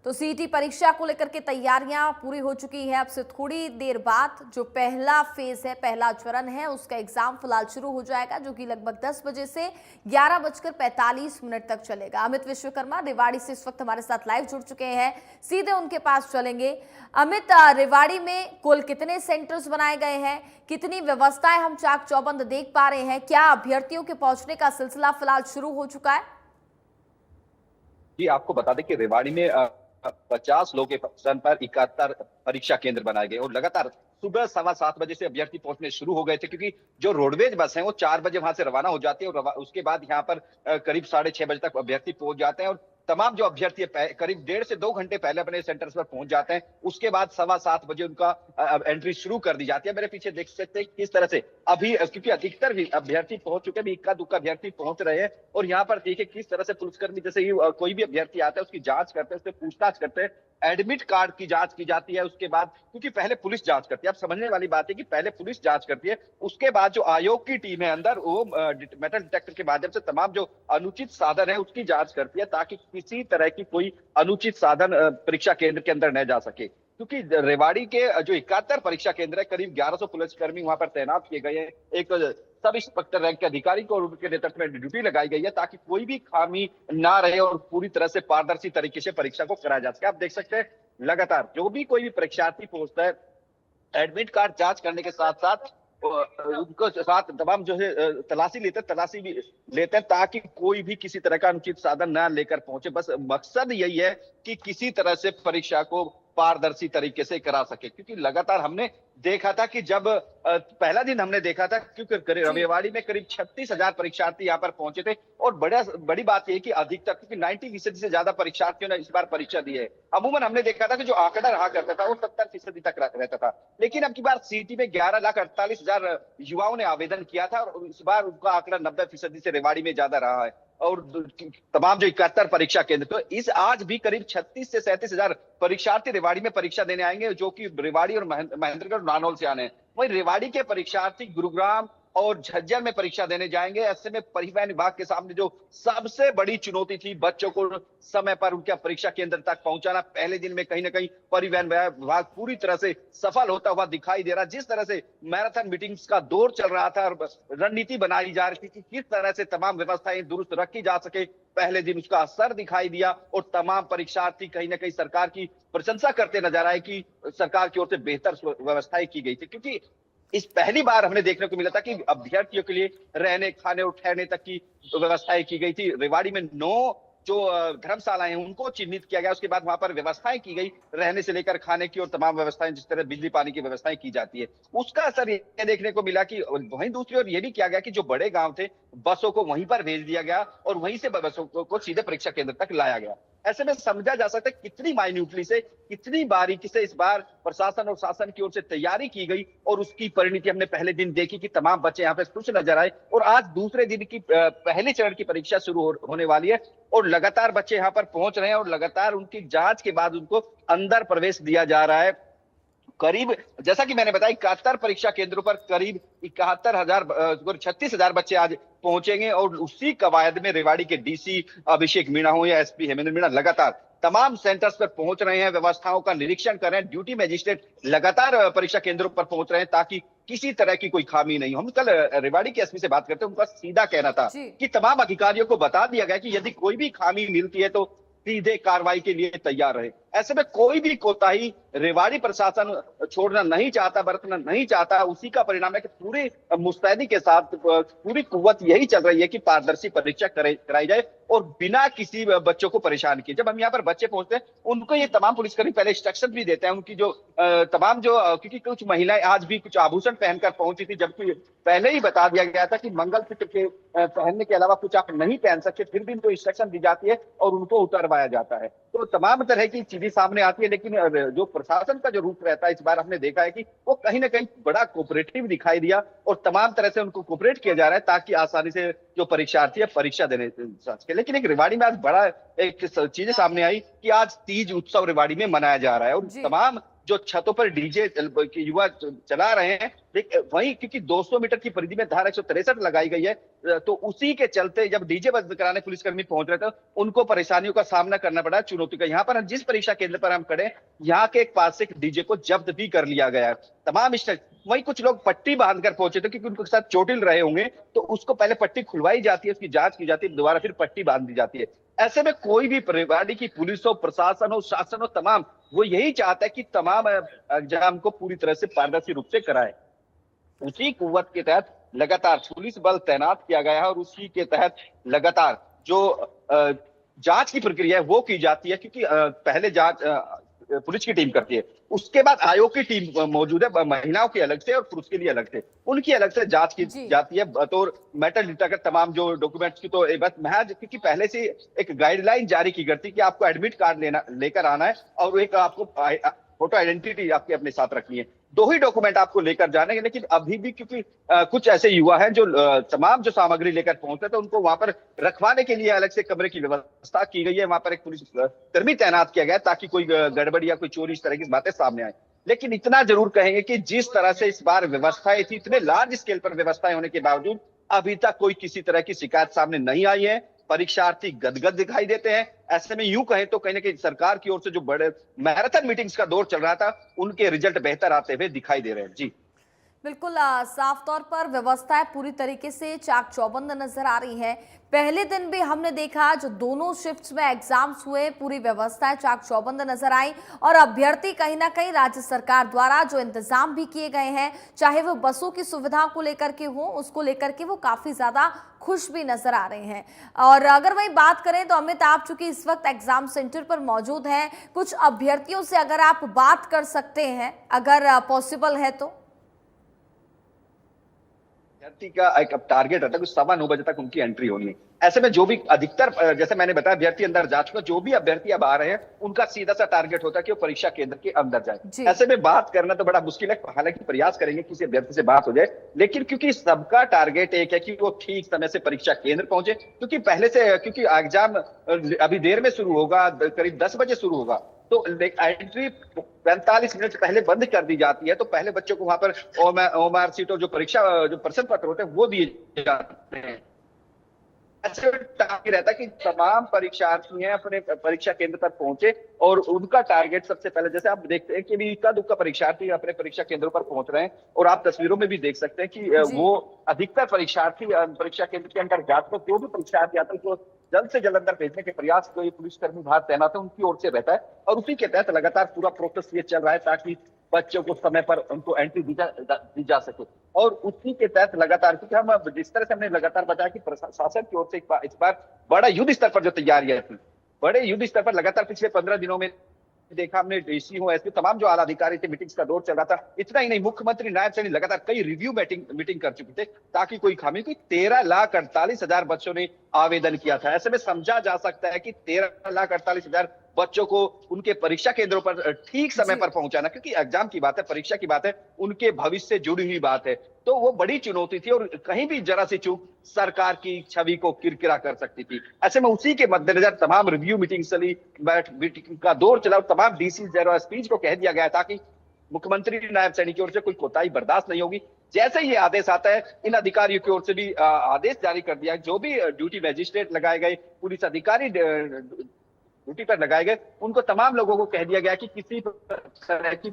तो सीईटी परीक्षा को लेकर के तैयारियां पूरी हो चुकी है। अब से थोड़ी देर बाद जो पहला फेज है, पहला चरण है, उसका एग्जाम फिलहाल शुरू हो जाएगा, जो कि लगभग 10 बजे से 11:45 तक चलेगा। अमित विश्वकर्मा रेवाड़ी से इस वक्त हमारे साथ लाइव जुड़ चुके हैं, सीधे उनके पास चलेंगे। अमित, रेवाड़ी में कुल कितने सेंटर्स बनाए गए हैं, कितनी व्यवस्थाएं हम चाक चौबंद देख पा रहे हैं, क्या अभ्यर्थियों के पहुंचने का सिलसिला फिलहाल शुरू हो चुका है? जी, आपको बता दें कि रेवाड़ी में 50 लोगों के स्थान पर 71 परीक्षा केंद्र बनाए गए और लगातार सुबह 7:15 बजे से अभ्यर्थी पहुंचने शुरू हो गए थे, क्योंकि जो रोडवेज बस है वो 4 बजे वहां से रवाना हो जाती है और उसके बाद यहाँ पर करीब 6:30 बजे तक अभ्यर्थी पहुंच जाते हैं। और तमाम जो अभ्यर्थी है करीब 1.5 से 2 घंटे पहले अपने सेंटर्स पर पहुंच जाते हैं। उसके बाद 7:15 बजे उनका एंट्री शुरू कर दी जाती है। मेरे पीछे देख सकते हैं किस तरह से अभी, क्योंकि अधिकतर भी अभ्यर्थी पहुंच चुके हैं, इक्का दुक्का अभ्यर्थी पहुंच रहे हैं। और यहाँ पर देखिए किस तरह से पुलिसकर्मी, जैसे ही कोई भी अभ्यर्थी आता है उसकी जांच करते हैं, उससे पूछताछ करते हैं, एडमिट कार्ड की जांच की जाती है। उसके बाद, क्योंकि पहले पुलिस जांच करती है, अब समझने वाली बात है कि पहले पुलिस जांच करती है, उसके बाद जो आयोग की टीम है अंदर, वो मेटल डिटेक्टर के माध्यम से तमाम जो अनुचित साधन है उसकी जांच करती है, ताकि किसी तरह की कोई अनुचित साधन परीक्षा केंद्र के अंदर न जा सके। क्योंकि रेवाड़ी के जो 71 परीक्षा केंद्र है, करीब 1100 पुलिसकर्मी वहां पर तैनात किए गए हैं। एक सब इंस्पेक्टर रैंक के अधिकारी को उनके नेतृत्व में ड्यूटी लगाई गई है, ताकि कोई भी खामी ना रहे और पूरी तरह से पारदर्शी तरीके से परीक्षा को कराया जा सके। आप देख सकते हैं लगातार जो भी कोई भी परीक्षार्थी पहुंचता है, एडमिट कार्ड जांच करने के साथ साथ उनको साथ तमाम जो है तलाशी भी लेते हैं, ताकि कोई भी किसी तरह का अनुचित साधन ना लेकर पहुंचे। बस मकसद यही है कि किसी तरह से परीक्षा को पारदर्शी तरीके से करा सके। क्योंकि लगातार हमने देखा था कि जब पहला दिन हमने देखा था, क्योंकि रेवाड़ी में करीब 36,000 परीक्षार्थी यहाँ पर पहुंचे थे। और बड़ी बात यह कि अधिकतर, क्योंकि 90% से ज्यादा परीक्षार्थियों ने इस बार परीक्षा दी है। अमूमन हमने देखा था कि जो आंकड़ा रहा करता था वो 70% तक रहता था, लेकिन अब की बार सीटी में 11,48,000 युवाओं ने आवेदन किया था और इस बार उनका आंकड़ा 90% से रेवाड़ी में ज्यादा रहा है। और तमाम जो 71 परीक्षा केंद्र, तो इस आज भी करीब 36 से 37,000 परीक्षार्थी रेवाड़ी में परीक्षा देने आएंगे, जो कि रेवाड़ी और महेंद्रगढ़ नानौल से आने हैं। वहीं रेवाड़ी के परीक्षार्थी गुरुग्राम और झज्जर में परीक्षा देने जाएंगे। ऐसे में परिवहन विभाग के सामने जो सबसे बड़ी चुनौती थी, बच्चों को समय पर उनके परीक्षा केंद्र तक पहुंचाना, पहले दिन में कहीं ना कहीं परिवहन विभाग पूरी तरह से सफल होता हुआ दिखाई दे रहा। जिस तरह से मैराथन मीटिंग्स का दौर चल रहा था और रणनीति बनाई जा रही थी कि किस तरह से तमाम व्यवस्थाएं दुरुस्त रखी जा सके, पहले दिन उसका असर दिखाई दिया। और तमाम परीक्षार्थी कहीं ना कहीं सरकार की प्रशंसा करते नजर आए कि सरकार की ओर से बेहतर व्यवस्थाएं की गई थी। क्योंकि इस पहली बार हमने देखने को मिला था कि अभ्यर्थियों के लिए रहने, खाने और ठहरने तक की व्यवस्थाएं की गई थी। रेवाड़ी में 9 जो धर्मशालाएं हैं उनको चिन्हित किया गया, उसके बाद वहां पर व्यवस्थाएं की गई, रहने से लेकर खाने की और तमाम व्यवस्थाएं, जिस तरह बिजली पानी की व्यवस्थाएं की जाती है, उसका असर ये देखने को मिला। कि वहीं दूसरी ओर ये भी किया गया कि जो बड़े गांव थे, बसों को वहीं पर भेज दिया गया और वहीं से बसों को सीधे परीक्षा केंद्र तक लाया गया। ऐसे में समझा जा सकता है कितनी माइन्यूटली से, कितनी बारीकी से इस बार प्रशासन और शासन की ओर से तैयारी की गई। और उसकी परिणति हमने पहले दिन देखी कि तमाम बच्चे यहाँ पे खुश नजर आए। और आज दूसरे दिन की पहले चरण की परीक्षा शुरू होने वाली है और लगातार बच्चे यहाँ पर पहुंच रहे हैं और लगातार उनकी जांच के बाद उनको अंदर प्रवेश दिया जा रहा है। करीब, जैसा कि मैंने बताया, 71 परीक्षा केंद्रों पर करीब 36,000 बच्चे आज पहुंचेंगे। और उसी कवायद में रेवाड़ी के डीसी अभिषेक मीणा हो या एसपी हेमेंद्र मीणा लगातार तमाम सेंटर्स पर पहुंच रहे हैं, व्यवस्थाओं का निरीक्षण कर रहे हैं। ड्यूटी मजिस्ट्रेट लगातार परीक्षा केंद्रों पर पहुंच रहे हैं, ताकि किसी तरह की कोई खामी नहीं हो। हम कल रेवाड़ी के एसपी से बात करते हैं, उनका सीधा कहना था कि तमाम अधिकारियों को बता दिया गया कि यदि कोई भी खामी मिलती है तो सीधे कार्रवाई के लिए तैयार रहे। ऐसे में कोई भी कोताही रेवाड़ी प्रशासन छोड़ना नहीं चाहता, बरतना नहीं चाहता। उसी का परिणाम है कि पूरी मुस्तैदी के साथ पूरी कुव्वत यही चल रही है कि पारदर्शी परीक्षा कराई जाए और बिना किसी बच्चों को परेशान किए। जब हम यहाँ पर बच्चे पहुंचते हैं, उनको ये तमाम पुलिसकर्मी पहले इंस्ट्रक्शन भी देते हैं। उनकी जो तमाम जो, क्योंकि कुछ महिलाएं आज भी कुछ आभूषण पहनकर पहुंची थी, जबकि पहले ही बता दिया गया था कि मंगलसूत्र के पहनने के अलावा कुछ आप नहीं पहन सकते, फिर भी इनको इंस्ट्रक्शन दी जाती है और उनको उतरवाया जाता है। तो तमाम तरह की चीजें सामने आती है। लेकिन जो प्रशासन का जो रूप रहता है, इस बार हमने देखा है कि वो कहीं ना कहीं बड़ा कोऑपरेटिव दिखाई दिया और तमाम तरह से उनको कोऑपरेट किया जा रहा है, ताकि आसानी से जो परीक्षार्थी है परीक्षा देने सके। लेकिन एक रेवाड़ी में आज बड़ा एक चीज सामने आई कि आज तीज उत्सव रेवाड़ी में मनाया जा रहा है और तमाम जो छतों पर डीजे युवा चला रहे हैं, लेकिन वहीं क्योंकि 200 मीटर की परिधि में धारा 163 लगाई गई है, तो उसी के चलते जब डीजे बंद कराने पुलिसकर्मी पहुंच रहे थे, उनको परेशानियों का सामना करना पड़ा, चुनौती का। यहाँ पर जिस परीक्षा केंद्र पर हम खड़े, यहाँ के एक पास से डीजे को जब्त भी कर लिया गया है। तमाम वहीं कुछ लोग पट्टी बांधकर पहुंचे थे क्योंकि उनके साथ चोटिल रहे होंगे, तो उसको पहले पट्टी खुलवाई जाती है, उसकी जांच की जाती है, दोबारा फिर पट्टी बांध दी जाती है। ऐसे में कोई भी रेवाड़ी की पुलिस हो, प्रशासन हो, शासन हो, तमाम वो यही चाहता है कि तमाम एग्जाम को पूरी तरह से पारदर्शी रूप से कराए। उसी कुव्वत के तहत लगातार पुलिस बल तैनात किया गया है और उसी के तहत लगातार जो जांच की प्रक्रिया है वो की जाती है, क्योंकि पहले जांच पुलिस की टीम करती है, उसके बाद आयोग की टीम मौजूद है, महिलाओं की अलग से और पुरुष के लिए अलग से, उनकी अलग से जांच की जाती है बतौर मेटल डिटेक्टर तमाम जो डॉक्यूमेंट्स की। तो बस महज क्योंकि पहले से एक गाइडलाइन जारी की गई थी कि आपको एडमिट कार्ड लेकर आना है और एक आपको फोटो आइडेंटिटी आपकी अपने साथ रखनी है, दो ही डॉक्यूमेंट आपको लेकर जाने हैं। लेकिन अभी भी क्योंकि कुछ ऐसे युवा हैं जो तमाम जो सामग्री लेकर पहुंचते, तो उनको वहां पर रखवाने के लिए अलग से कमरे की व्यवस्था की गई है, वहां पर एक पुलिस कर्मी तैनात किया गया ताकि कोई गड़बड़ी या कोई चोरी इस तरह की बातें सामने आए। लेकिन इतना जरूर कहेंगे कि जिस तरह से इस बार व्यवस्थाएं थी, इतने लार्ज स्केल पर व्यवस्थाएं होने के बावजूद अभी तक कोई किसी तरह की शिकायत सामने नहीं आई है। परीक्षार्थी गदगद दिखाई देते हैं। ऐसे में यूं कहें तो कहीं ना कहीं सरकार की ओर से जो बड़े मैराथन मीटिंग्स का दौर चल रहा था, उनके रिजल्ट बेहतर आते हुए दिखाई दे रहे हैं। जी बिल्कुल, साफ तौर पर व्यवस्थाएं पूरी तरीके से चाक चौबंद नजर आ रही है। पहले दिन भी हमने देखा जो दोनों शिफ्ट्स में एग्जाम्स हुए, पूरी व्यवस्थाएं चाक चौबंद नजर आई और अभ्यर्थी कहीं ना कहीं राज्य सरकार द्वारा जो इंतजाम भी किए गए हैं, चाहे वो बसों की सुविधा को लेकर के हो, उसको लेकर के वो काफी ज्यादा खुश भी नजर आ रहे हैं। और अगर वही बात करें तो अमित, आप चूंकि इस वक्त एग्जाम सेंटर पर मौजूद हैं, कुछ अभ्यर्थियों से अगर आप बात कर सकते हैं, अगर पॉसिबल है तो। अभ्यर्थी का एक टारगेट रहता है कि 9:15 बजे तक उनकी एंट्री होनी है। ऐसे में जो भी अधिकतर, जैसे मैंने बताया, अभ्यर्थी अंदर जा चुका, जो भी अभ्यर्थी अब आ रहे हैं उनका सीधा सा टारगेट होता है कि वो परीक्षा केंद्र के अंदर जाए। ऐसे में बात करना तो बड़ा मुश्किल है, हालांकि प्रयास करेंगे किसी अभ्यर्थी से बात हो जाए, लेकिन क्योंकि सबका टारगेट एक है कि वो ठीक समय से परीक्षा केंद्र पहुंचे, क्योंकि पहले से क्योंकि एग्जाम अभी देर में शुरू होगा, करीब 10 बजे शुरू होगा, तो एंट्री 45 मिनट पहले बंद कर दी जाती है। तो पहले बच्चों को वहां पर ओएमआर सीट और जो परीक्षा जो प्रश्न पत्र होते हैं वो दिए जाते हैं। ऐसे टारगेट रहता है कि तमाम परीक्षार्थी हैं अपने परीक्षा केंद्र तक पहुंचे और उनका टारगेट सबसे पहले, जैसे आप देखते हैं कि भी इक्का दुक्का परीक्षार्थी अपने परीक्षा केंद्रों पर पहुंच रहे हैं और आप तस्वीरों में भी देख सकते हैं कि वो अधिकतर परीक्षार्थी परीक्षा केंद्र के अंदर जाकर जो भी परीक्षार्थी आते हैं तो जल्द से जल्द अंदर भेजने के प्रयास जो पुलिसकर्मी बाहर तैनात है उनकी ओर से रहता है और उसी के तहत लगातार पूरा प्रोसेस ये चल रहा है ताकि बच्चों को समय पर उनको एंट्री दी जा सके। और उसी के तहत लगातार, क्योंकि हम जिस तरह से हमने लगातार बताया कि प्रशासन की ओर से इस बार बड़ा युद्ध स्तर पर जो तैयारियां थी, बड़े युद्ध स्तर पर लगातार पिछले 15 दिनों में देखा हमने, डीसी हो, एसपी, तमाम जो आला अधिकारी थे, मीटिंग्स का दौर चल रहा था। इतना ही नहीं, मुख्यमंत्री नायब सैनी लगातार कई रिव्यू मीटिंग कर चुके थे ताकि कोई खामी, कोई 13,48,000 बच्चों ने आवेदन किया था। ऐसे में समझा जा सकता है कि 13,48,000 बच्चों को उनके परीक्षा केंद्रों पर ठीक समय पर पहुंचाना, क्योंकि एग्जाम की बात है, परीक्षा की बात है, उनके भविष्य से जुड़ी हुई बात है, तो वो बड़ी चुनौती थी और कहीं भी जरा सी चूक सरकार की छवि को किरकिरा कर सकती थी। ऐसे में उसी के मद्देनजर तमाम रिव्यू मीटिंग चली, मीटिंग का दौर चला और तमाम डीसी और एसपी को कह दिया गया था कि मुख्यमंत्री नायब सैनी की ओर से कोई कोताही बर्दाश्त नहीं होगी। जैसे ही आदेश आता है, इन अधिकारियों की ओर से भी आदेश जारी कर दिया, जो भी ड्यूटी मजिस्ट्रेट लगाए गए, पुलिस अधिकारी ड्यूटी पर लगाए गए, उनको तमाम लोगों को कह दिया गया कि किसी तरह की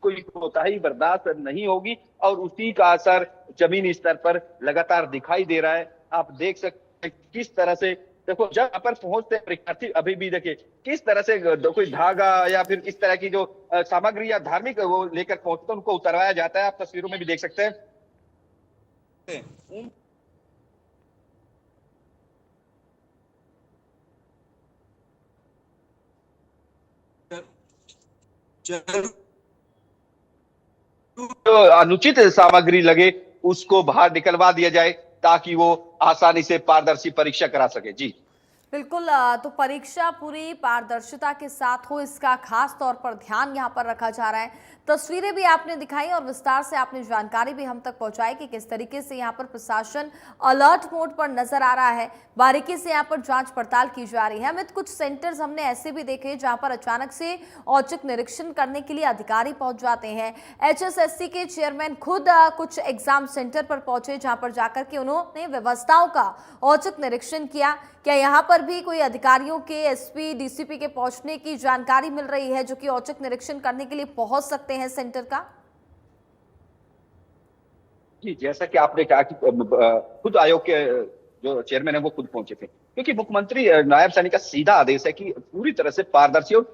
कोई कोताही बर्दाश्त नहीं होगी और उसी का असर जमीनी स्तर पर लगातार दिखाई दे रहा है। आप देख सकते हैं किस तरह से, देखो जब यहाँ पर पहुंचते परीक्षार्थी, अभी भी देखिए किस तरह से कोई धागा या फिर इस तरह की जो सामग्री या धार्मिक वो लेकर पहुंचते उनको उतरवाया जाता है। आप तस्वीरों में भी देख सकते हैं। जो अनुचित सामग्री लगे उसको बाहर निकलवा दिया जाए ताकि वो आसानी से पारदर्शी परीक्षा करा सके। जी बिल्कुल तो परीक्षा पूरी पारदर्शिता के साथ हो, इसका खास तौर पर ध्यान यहाँ पर रखा जा रहा है। तस्वीरें भी आपने दिखाई और विस्तार से आपने जानकारी भी हम तक पहुंचाई कि किस तरीके से यहाँ पर प्रशासन अलर्ट मोड पर नजर आ रहा है। बारीकी से यहाँ पर जांच पड़ताल की जा रही है। अमित, कुछ सेंटर्स हमने ऐसे भी देखे जहां पर अचानक से औचक निरीक्षण करने के लिए अधिकारी पहुंच जाते हैं। एचएसएससी के चेयरमैन खुद कुछ एग्जाम सेंटर पर पहुंचे, जहां पर जाकर के उन्होंने व्यवस्थाओं का औचक निरीक्षण किया। क्या यहाँ पर भी कोई अधिकारियों के, एसपी, डीसीपी के पहुंचने की जानकारी मिल रही है, जो कि औचक निरीक्षण करने के लिए पहुंच सकते हैं सेंटर का? जी, जैसा कि आपने कहा कि खुद आयोग के जो चेयरमैन है वो खुद पहुंचे थे, क्योंकि मुख्यमंत्री नायब सैनी का सीधा आदेश है कि पूरी तरह से पारदर्शी और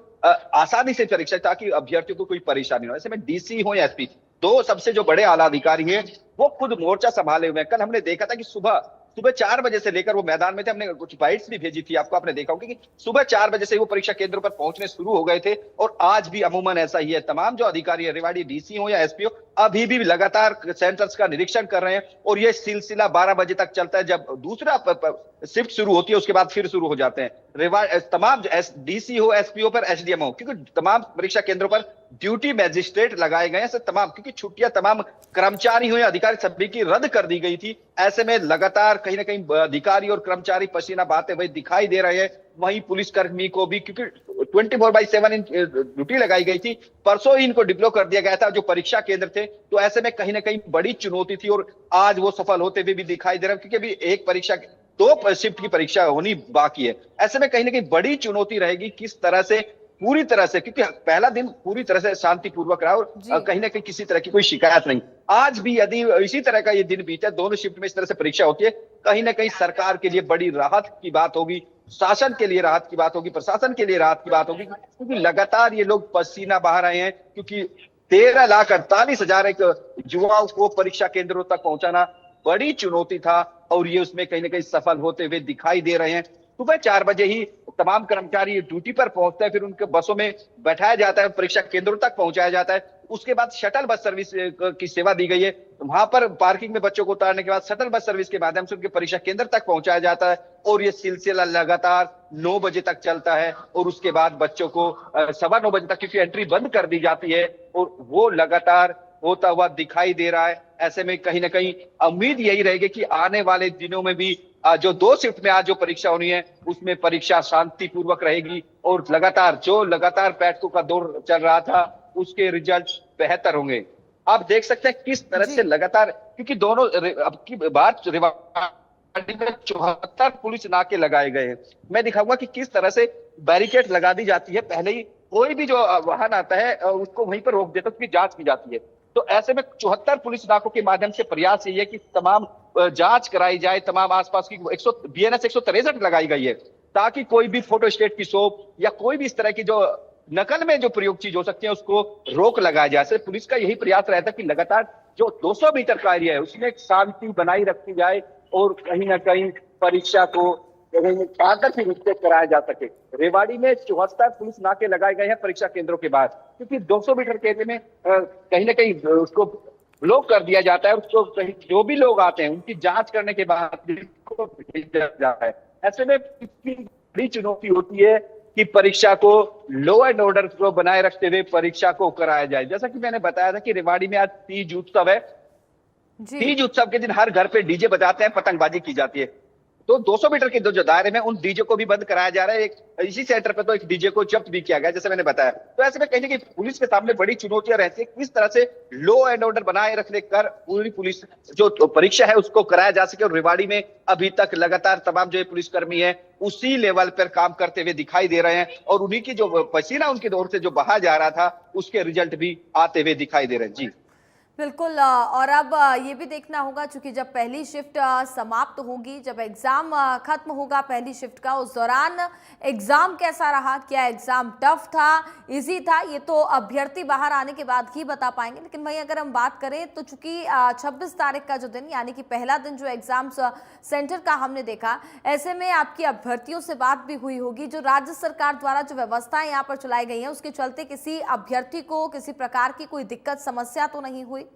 आसानी से परीक्षा, ताकि अभ्यर्थियों को कोई परेशानी हो। ऐसे में डीसी हो या एसपी, दो सबसे जो बड़े आला अधिकारी हैं वो खुद मोर्चा संभाले हुए हैं। कल हमने देखा था कि सुबह सुबह 4 बजे से लेकर वो मैदान में थे। हमने कुछ बाइट्स भी भेजी थी आपको, आपने देखा होगा कि सुबह 4 बजे से वो परीक्षा केंद्रों पर पहुंचने शुरू हो गए थे। और आज भी अमूमन ऐसा ही है। तमाम जो अधिकारी है, रेवाड़ी डीसी हो या एसपी हो, अभी भी लगातार सेंटर्स का निरीक्षण कर रहे हैं। और ये सिलसिला 12 बजे तक चलता है। जब दूसरा शिफ्ट शुरू होती है उसके बाद फिर शुरू हो जाते हैं। तमाम डीसी हो, एसपी हो पर एसडीएम हो, क्योंकि तमाम परीक्षा केंद्रों पर ड्यूटी मैजिस्ट्रेट लगाए गए हैं। तमाम, क्योंकि छुट्टियां तमाम कर्मचारी हो या अधिकारी सभी की रद्द कर दी गई थी। ऐसे में लगातार कहीं ना कहीं अधिकारी और कर्मचारी पसीना बहाते हुए दिखाई दे रहे हैं। वहीं पुलिसकर्मी को भी, क्योंकि 24/7 ड्यूटी लगाई गई थी। परसों ही इनको डिप्लो कर दिया गया था जो परीक्षा केंद्र थे। तो ऐसे में कहीं ना कहीं बड़ी चुनौती थी और आज वो सफल होते हुए भी दिखाई दे रहा है, क्योंकि अभी एक परीक्षा, 2 शिफ्ट की परीक्षा होनी बाकी है। ऐसे में कहीं ना कहीं बड़ी चुनौती रहेगी किस तरह से, पूरी तरह से, क्योंकि पहला दिन पूरी तरह से शांतिपूर्वक रहा और कहीं ना कहीं किसी तरह की कोई शिकायत नहीं। आज भी यदि इसी तरह का ये दिन बीते, दोनों शिफ्ट में इस तरह से परीक्षा होती है, कहीं ना कहीं सरकार के लिए बड़ी राहत की बात होगी, शासन के लिए राहत की बात होगी, प्रशासन के लिए राहत की बात होगी। क्योंकि लगातार ये लोग पसीना बहा रहे हैं, क्योंकि 13,48,000 एक युवाओं को परीक्षा केंद्रों तक पहुंचाना बड़ी चुनौती था। और ये उसमें कहीं ना कहीं सफल होते हुए दिखाई दे रहे हैं। सुबह 4 बजे ही तमाम कर्मचारी ड्यूटी पर पहुंचते हैं, फिर उनके बसों में बैठाया जाता है, परीक्षा केंद्रों तक पहुंचाया जाता है। उसके बाद शटल बस सर्विस की सेवा दी गई है। वहां पर पार्किंग में बच्चों को उतारने के बाद शटल बस सर्विस के माध्यम से उनके परीक्षा केंद्र तक पहुंचाया जाता है। और ये सिलसिला लगातार 9 बजे तक चलता है। और उसके बाद बच्चों को 9:15 बजे तक, क्योंकि एंट्री बंद कर दी जाती है, और वो लगातार होता हुआ दिखाई दे रहा है। ऐसे में कहीं ना कहीं उम्मीद यही रहेगी कि आने वाले दिनों में भी जो 2 शिफ्ट में आज जो परीक्षा होनी है उसमें परीक्षा शांतिपूर्वक रहेगी। और लगातार बैठकों का दौर चल रहा था, उसके रिजल्ट बेहतर होंगे। आप देख सकते हैं किस तरह से लगातार, क्योंकि दोनों अब की बात रेवाड़ी में 74 पुलिस नाके लगाए गए हैं। मैं दिखाऊंगा कि किस तरह से बैरिकेड लगा दी जाती है। पहले ही कोई भी जो वाहन आता है उसको वहीं पर रोक देता है, उसकी जांच की जाती है। तो ऐसे में 74 पुलिस नाकों के माध्यम से प्रयास ये है कि तमाम जांच कराई जाए। तमाम आसपास की बीएनएस 163 लगाई गई है, ताकि कोई भी फोटो स्टेट की शॉप या कोई भी इस तरह की जो नकल में जो प्रयोग चीज हो सकती है उसको रोक लगाया जाए। ऐसे पुलिस का यही प्रयास रहता है कि लगातार जो 200 मीटर का एरिया है उसमें एक शांति बनाई रखी जाए और कहीं ना कहीं परीक्षा को पारदर्शी रूप से कराया जा सके। रेवाड़ी में 74 पुलिस नाके लगाए गए हैं परीक्षा केंद्रों के बाद, क्योंकि 200 मीटर के एरिया में कहीं ना कहीं उसको ब्लॉक कर दिया जाता है। उसको कहीं जो भी लोग आते हैं उनकी जांच करने के बाद भेजा जाता है। ऐसे में इतनी बड़ी चुनौती होती है कि परीक्षा को लॉ एंड ऑर्डर को बनाए रखते हुए परीक्षा को कराया जाए। जैसा कि मैंने बताया था कि रेवाड़ी में आज तीज उत्सव है। तीज उत्सव के दिन हर घर पे डीजे बजाते हैं, पतंगबाजी की जाती है। तो 200 मीटर के जो दायरे में उन डीजे को भी बंद कराया जा रहा है। इसी सेंटर पे तो एक डीजे को जब्त भी किया गया, जैसे मैंने बताया। तो ऐसे में कहीं ना कहीं पुलिस के सामने बड़ी चुनौतियां रहती है, किस तरह से लॉ एंड ऑर्डर बनाए रखने कर पूरी पुलिस जो परीक्षा है उसको कराया जा सके। और रेवाड़ी में अभी तक लगातार तमाम जो पुलिसकर्मी है उसी लेवल पर काम करते हुए दिखाई दे रहे हैं। और उन्हीं की जो पसीना उनके दौर से जो बहा जा रहा था उसके रिजल्ट भी आते हुए दिखाई दे रहे हैं। जी बिल्कुल और अब ये भी देखना होगा, चूंकि जब पहली शिफ्ट समाप्त होगी, जब एग्जाम खत्म होगा पहली शिफ्ट का, उस दौरान एग्जाम कैसा रहा, क्या एग्जाम टफ था, इजी था, ये तो अभ्यर्थी बाहर आने के बाद ही बता पाएंगे। लेकिन वहीं अगर हम बात करें तो चूंकि 26 तारीख का जो दिन, यानी कि पहला दिन जो एग्जाम सेंटर का हमने देखा, ऐसे में आपकी अभ्यर्थियों से बात भी हुई होगी। जो राज्य सरकार द्वारा जो व्यवस्थाएं यहाँ पर चलाई गई हैं उसके चलते किसी अभ्यर्थी को किसी प्रकार की कोई दिक्कत समस्या तो नहीं हुई?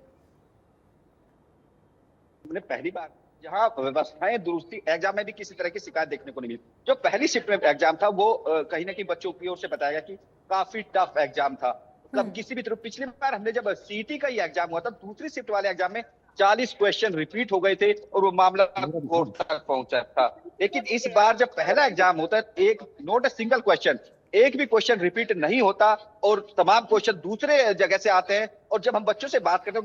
हमने पहली बार यहाँ व्यवस्थाएं दुरुस्ती, एग्जाम में भी किसी तरह की शिकायत देखने को नहीं मिली। जो पहली शिफ्ट में एग्जाम था वो कहीं ना कहीं बच्चों की ओर से बताया गया कि काफी टफ एग्जाम था। कब किसी भी तरह पिछली बार हमने जब सीईटी का ही एग्जाम हुआ था, दूसरी शिफ्ट वाले एग्जाम में 40 क्वेश्चन रिपीट हो गए थे और वो मामला कोर्ट तक पहुंचा था। लेकिन इस बार जब पहला एग्जाम होता है, एक नोट अ सिंगल क्वेश्चन, एक भी क्वेश्चन रिपीट नहीं होता और तमाम क्वेश्चन दूसरे जगह से आते हैं। और जब हम बच्चों से बात करते हैं